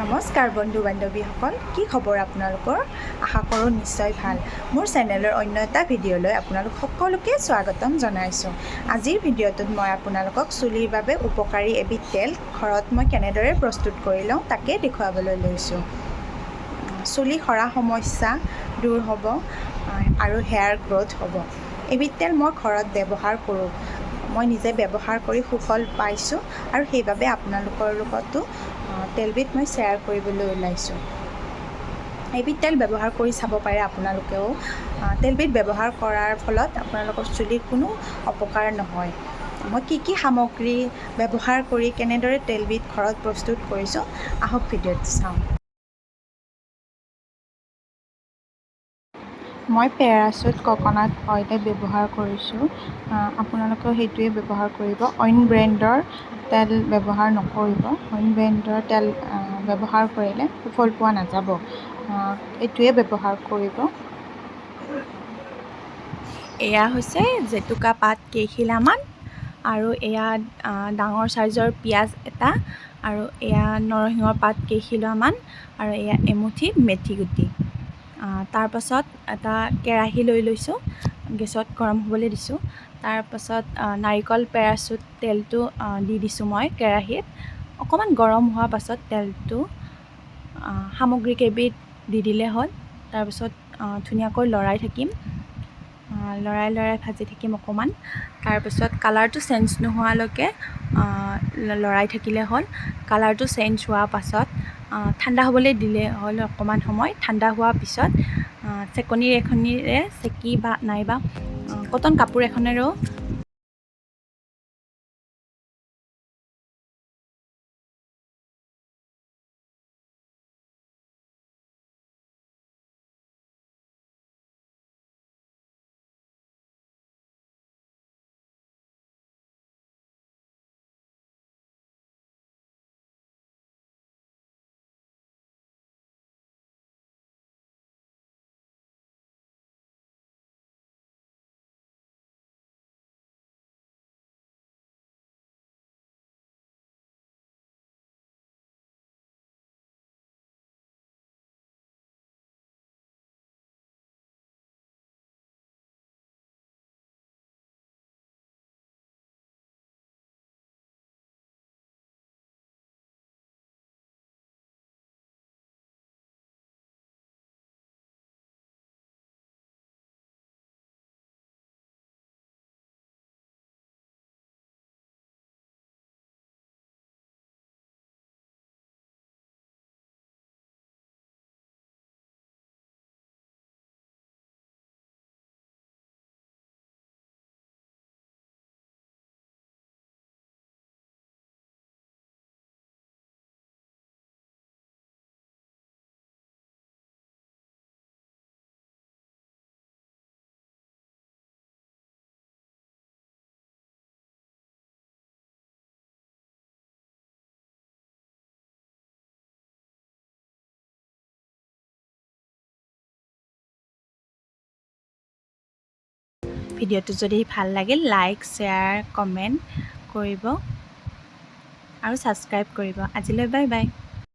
নমস্কাৰ বন্ধু বান্ধৱীসকল, কি খবৰ আপোনালোকৰ? আশা কৰোঁ নিশ্চয় ভাল। মোৰ চেনেলৰ অন্য এটা ভিডিঅ'লৈ আপোনালোক সকলোকে স্বাগতম জনাইছোঁ। আজিৰ ভিডিঅ'টোত মই আপোনালোকক চুলিৰ বাবে উপকাৰী এবিধ তেল ঘৰত মই কেনেদৰে প্ৰস্তুত কৰি লওঁ তাকে দেখুৱাবলৈ লৈছোঁ। চুলি সৰা সমস্যা দূৰ হ'ব আৰু হেয়াৰ গ্ৰ'থ হ'ব। এবিধ তেল মই ঘৰত ব্যৱহাৰ কৰোঁ। মই নিজে ব্যৱহাৰ কৰি সুফল পাইছোঁ আৰু সেইবাবে আপোনালোকৰ লগতো তেলবিধ মই শ্বেয়াৰ কৰিবলৈ ওলাইছোঁ। এবিধ তেল ব্যৱহাৰ কৰি চাব পাৰে আপোনালোকেও। তেলবিধ ব্যৱহাৰ কৰাৰ ফলত আপোনালোকৰ চুলিৰ কোনো অপকাৰ নহয়। মই কি সামগ্ৰী ব্যৱহাৰ কৰি কেনেদৰে তেলবিধ ঘৰত প্ৰস্তুত কৰিছোঁ আহক ভিডিঅ'টো চাওঁ। মই পেৰাচুট ককনাট অইল ব্যৱহাৰ কৰিছোঁ। আপোনালোকেও সেইটোৱে ব্যৱহাৰ কৰিব। অইন ব্ৰেণ্ডৰ তেল ব্যৱহাৰ নকৰিব। অইন ব্ৰেণ্ডৰ তেল ব্যৱহাৰ কৰিলে সুফল পোৱা নাযাব। এইটোৱে ব্যৱহাৰ কৰিব। এয়া হৈছে জেতুকা পাত কেইখিলামান আৰু এয়া ডাঙৰ চাইজৰ পিঁয়াজ এটা আৰু এয়া নৰসিংহৰ পাত কেইখিলামান আৰু এয়া এমুঠি মেথি গুটি। তাৰপাছত এটা কেৰাহী লৈ লৈছোঁ, গেছত গৰম হ'বলৈ দিছোঁ। তাৰপাছত নাৰিকল পেৰাচুট তেলটো দি দিছোঁ মই কেৰাহীত। অকণমান গৰম হোৱাৰ পাছত তেলটো সামগ্ৰীকেইবিধ দি দিলে হ'ল। তাৰপিছত ধুনীয়াকৈ লৰাই থাকিম, লৰাই ভাজি থাকিম অকণমান। তাৰপিছত কালাৰটো চেঞ্জ নোহোৱালৈকে লৰাই থাকিলে হ'ল। কালাৰটো চেঞ্জ হোৱাৰ পাছত ঠাণ্ডা হ'বলৈ দিলে হ'ল অকণমান সময়। ঠাণ্ডা হোৱাৰ পিছত চেকনি এখনেৰে চেকি বা নাইবা কটন কাপোৰ এখনেৰেও ভিডিঅ'টো যদি ভাল লাগিল লাইক, শ্বেয়াৰ, কমেণ্ট কৰিব আৰু ছাবস্ক্ৰাইব কৰিব। আজিলৈ বাই বাই।